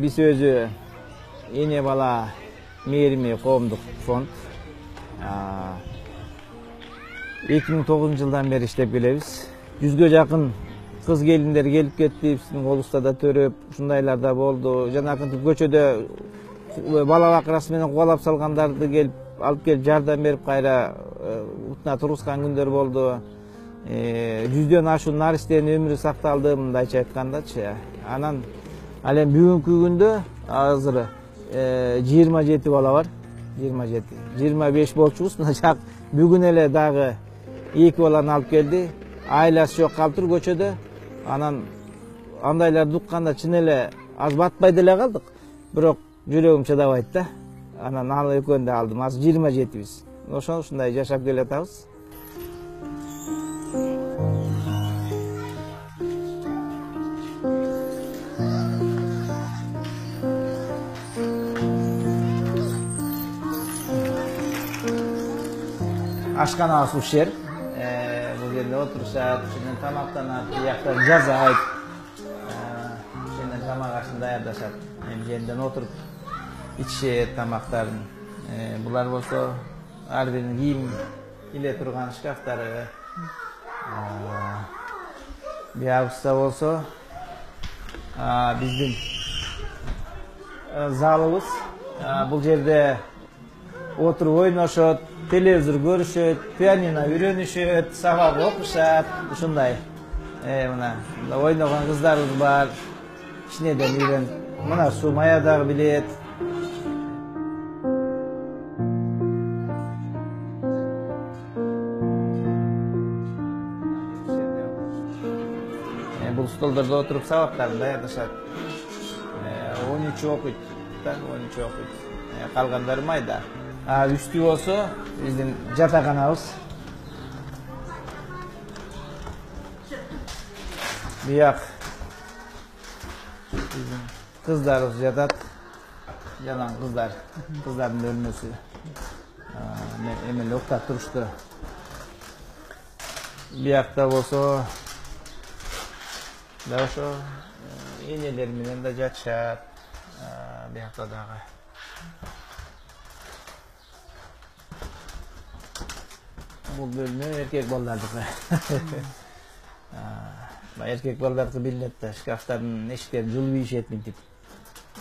Biz özü Ene Bala Merimi Коомдук фонд 2009 жылдан beri иштеп келебиz. 100ге жакын кыз келиндер келип кетти, биздин Колуста да төрөп, ушундайлар да болду. Жанакынтип көчөдө бала бакырасы менен кубалап салгандарды келип алып келип жардам берип кайра утуна тургузган күндөр болду. 100дөн ашуун наристенин өмүрү сакталды, мындайча айткандачы. Анан ал эми бүгүнкү күндө азыр 27 бала бар. 27. 25 болчубуз. Мына бүгүн эле дагы 2 баланы алып келди. Айласы жок калыптыр көчөдө. Анан андайларды укканда чын эле аз батпай деле калдык. Бирок жүрөгүм чыдабайт да. Анан ал экөөнү да алдым. Азыр 27биз. Ушундай жашап келатабыз. Ашканабыз ушул жер. Бул жерде отурушат, ушундан тамактанат, биякта жазайт. Ушундан тамак ашын даярдашат. Жерден отуруп ичишет тамактарын. Булар болсо ар биринин кийим кие турган шкафтары. Биягыбызда болсо биздин залыбыз. Бул жерде отуруп ойношот, телевизор көрүшөт, пианино үйрөнүшөт, сабак окушат, ушундай. Мына ойногон кыздарыбыз бар. Кичинеден үйрөнүп, мына суу мая дагы билет. Бул столдордо отуруп сабактарын даярдашат. 13 окуйт, 13 окуйт. Калгандары майда. Үстү болсо биздин жатаканабыз. Бияк биздин кыздарыбыз жатат. Жанан кыздардын бөлмөсү. Эмеле уктап турушту. Биякта болсо да ошо энелер менен да жатышат. Биякта дагы. Бул бөлмө эркек балдардыкы. Эркек балдардыкы билинет да, шкафтардын эшиктерин жулуп ийишет мынтип.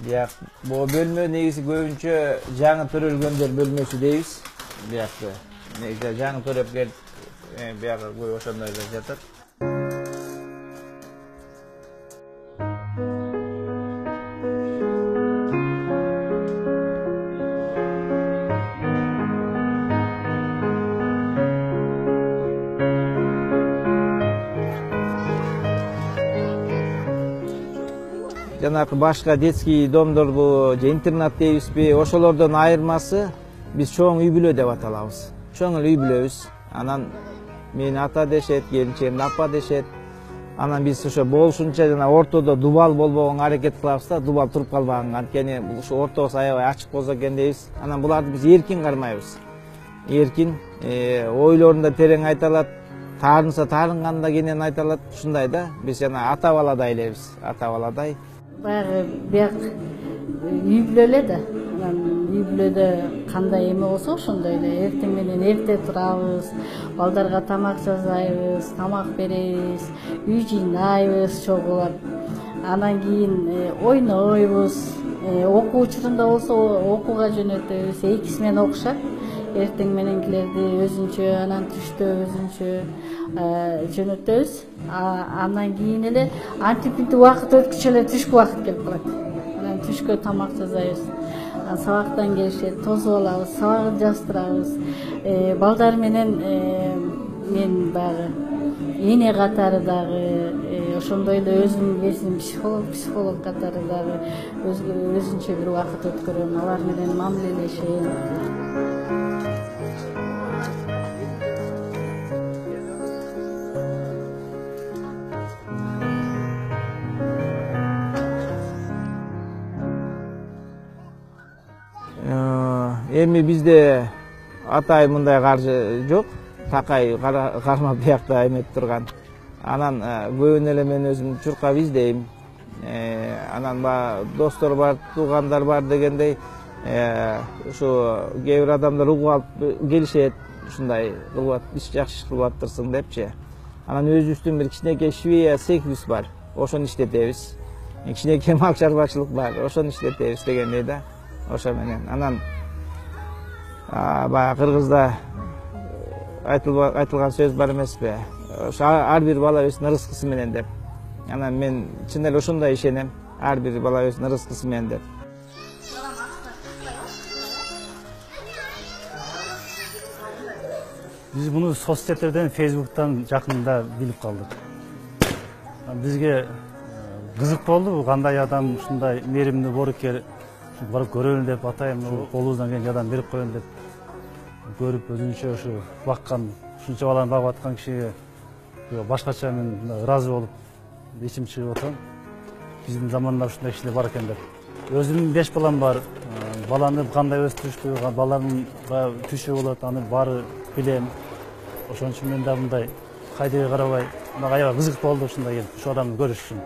Бияк бул бөлмө негизи көбүнчө жаңы төрөлгөндөр бөлмөсү дейбиз. Биякты негизи жаңы төрөп келип, бияка көп ошондойлор жатат. Жанакы башка детский домдорбу же интернат дейбизби, ошолордон айырмасы биз чоң үй бүлө деп аталабыз. Чоң эле үй бүлөбүз. Анан мени ата дешет, келинчегимди апа дешет. Анан биз ошо болушунча жана ортодо дубал болбогонго аракет кылабыз да, дубал туруп калбаганга. Анткени ушу ортобуз аябай ачык болсо экен дейбиз. Анан буларды биз эркин кармайбыз. Эркин, ойлорунда терең айта алат, таарынса таарынганда кенен айта алат. Ушундай да, биз жана ата баладай элебиз, ата баладай. Баягы бияк үй бүлө эле да. Анан үй бүлөдө кандай эме болсо ошондой эле. Эртең менен эрте турабыз, балдарга тамак жасайбыз, тамак беребиз, үй жыйнайбыз чогулап. Анан кийин ойнойбуз. Окуу учурунда болсо окууга жөнөтөбүз. Экиси менен окушат. Эртең мененкилерди өзүнчө, анан түштө өзүнчө жөнөтөбүз. Андан кийин эле антип убакыт өткүчө эле түшкү убакыт келип калат. Анан түшкө тамак жасайбыз. Сабактан келишет, тосуп алабыз, сабагын жаздырабыз. Балдар менен мен баягы эне катары дагы ошондой эле өзүм безим психолог катары дагы өзүнчө бир убакыт өткөрөм. Алар менен мамилелешем. Эми бизде атай мындай каржы жок. Такай кармап биякта эметип турган. Анан көбүн эле мен өзүм чуркап издейм. Анан достор бар, туугандар бар дегендей ушу кээ бир адамдар угуп алып келишет, ушундай кылып иш жакшы кылып атырсың депчи. Анан өзүбүздүн бир кичинекей швея цехибиз бар. Ошону иштетебиз. Кичинекей мал чарбачылык бар. Ошону иштетебиз дегендей да. Ошо менен. Анан баягы кыргызда айтылган сөз бар эмеспи? Ар бир бала өзүнүн рызкысы менен деп. Анан мен чын эле ошондой ишенем. Ар бир бала өзүнүн рызкысы менен деп. Биз муну соцсеттерден, Facebook'tan жакында билип калдык. Бизге кызык болду, кандай адам ушундай мээримдүү боорукер барып көрөлүн деп атайын, колубуздан келген жардам берип коелун деп көрүп өзүнчө ушу баккан, ушунча баланы багып аткан кишиге башкача мен ыраазы болуп ичим чыгып атам. Биздин заманда ушундай кишилер бар экен деп. Өзүмдүн 5 балам бар. Баланы кандай өстүрүштү, баланын түшү болот, аны баары билем. Ошон үчүн мен да мындай кайдыга карабай, мага аябай кызык болду ушундай келип, ушу адамды көрүш үчүн.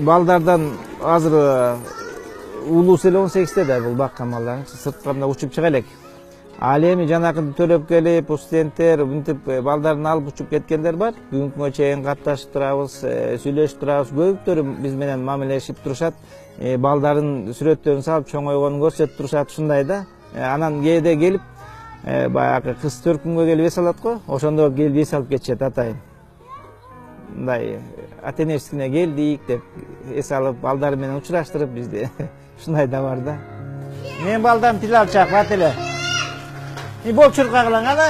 Балдардан азыр улуусу эле 18-те да бул баккан балдар. Сыртка мына учуп чыга элек. Ал эми жанакынтип төлөп келип, студенттер мынтип балдарын алып учуп кеткендер бар. Бүгүнкү күнгө чейин катташып турабыз, сүйлөшүп турабыз. Көптөрү биз менен мамилелешип турушат. Балдарын сүрөттөрүн салып чоңойгонун көрсөтүп турушат, ушундай да. Анан кээде келип баягы кыз 4 күнгө келип эс алат го. Ошондо келип эс алып кетишет атайын. Мындай ата-энесине келдик деп эс алып, балдары менен учураштырып бизди. Ушундай да бар да. Мен балдарым тил алчак, бат эле. Болуп чуркак кылаң ана.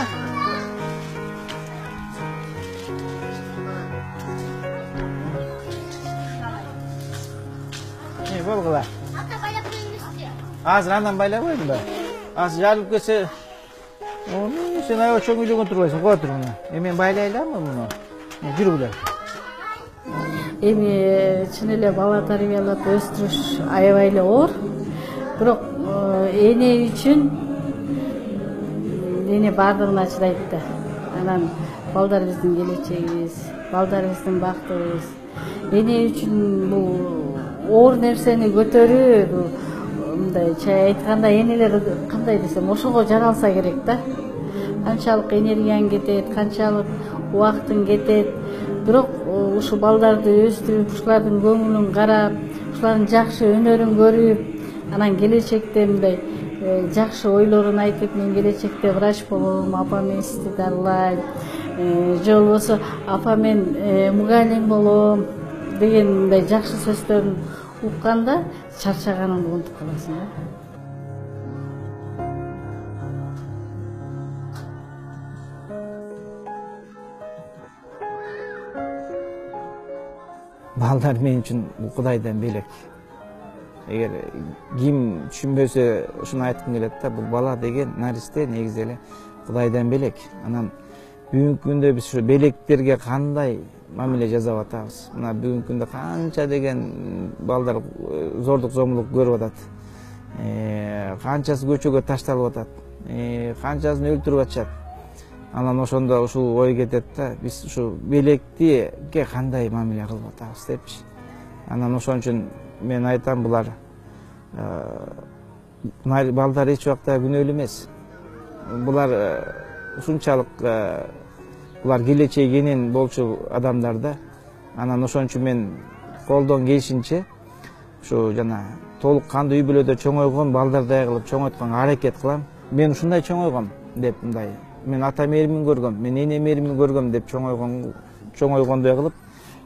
Болгула. Ата байлап коюңузчу. Азыр андан байлап коюм да. Азыр жарылып кетсе, сен аябай чоң үйлөнгөн турбайсың, кое тур муну. Мен байлайлармы муну? Жүрү була. Эми чын эле бала тарбиялап өстүрүш аябай эле оор. Бирок эне үчүн эне бардыгына чыдайт да. Анан балдар биздин келечегибиз, балдар биздин бактыбыз. Эне үчүн бул оор нерсени көтөрүү, мындай чай айтканда энелер кандай десем, ошого жаралса керек да. Канчалык энергияң кетет, канчалык убактың кетет. Бирок ушу балдарды өстүрүп, ушулардын көңүлүн карап, ушулардын жакшы өнөрүн көрүп, анан келечекте мындай жакшы ойлорун айтып, мен келечекте врач болом, апа мен сизди дарылайм, же болбосо апа мен мугалим болом деген мындай жакшы сөздөрүн укканда чарчаганыңды унутуп каласың да. Балдар мен үчүн бул Кудайдан белек. Эгер ким түшүнбөсө ушуну айткым келет да, бул бала деген наристе негизи эле Кудайдан белек. Анан бүгүнкү күндө биз ушу белектерге кандай мамиле жасап атабыз. Мына бүгүнкү күндө канча деген балдар зордук зомбулук көрүп атат. Канчасы көчөгө ташталып атат. Канчасын өлтүрүп атышат. Анан ошондо ушул ой кетет да, биз ушу белектиге кандай мамиле кылып атабыз депчи. Анан ошон үчүн мен айтам, булар балдар эч убакта күнөөлүү эмес. Булар ушунчалык булар келечеги энен болчу адамдар да. Анан ошон үчүн мен колдон келишинче ушу жана толук кандуу үй бүлөдө чоңойгон балдардай кылып чоңойтконго аракет кылам. Мен ушундай чоңойгом деп, мындай мен ата мээримин көргөм, мен эне мээримин көргөм деп чоңойгондой кылып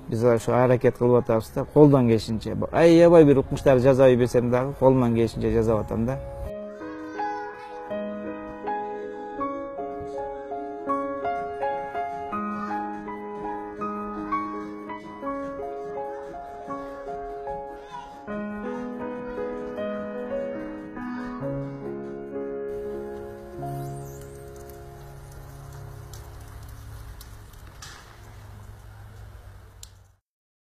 биз ошо аракет кылып атабыз да, колдон келишинче. Аябай бир укмуштарды жазбай берсем дагы колуман келишинче жасап атам да.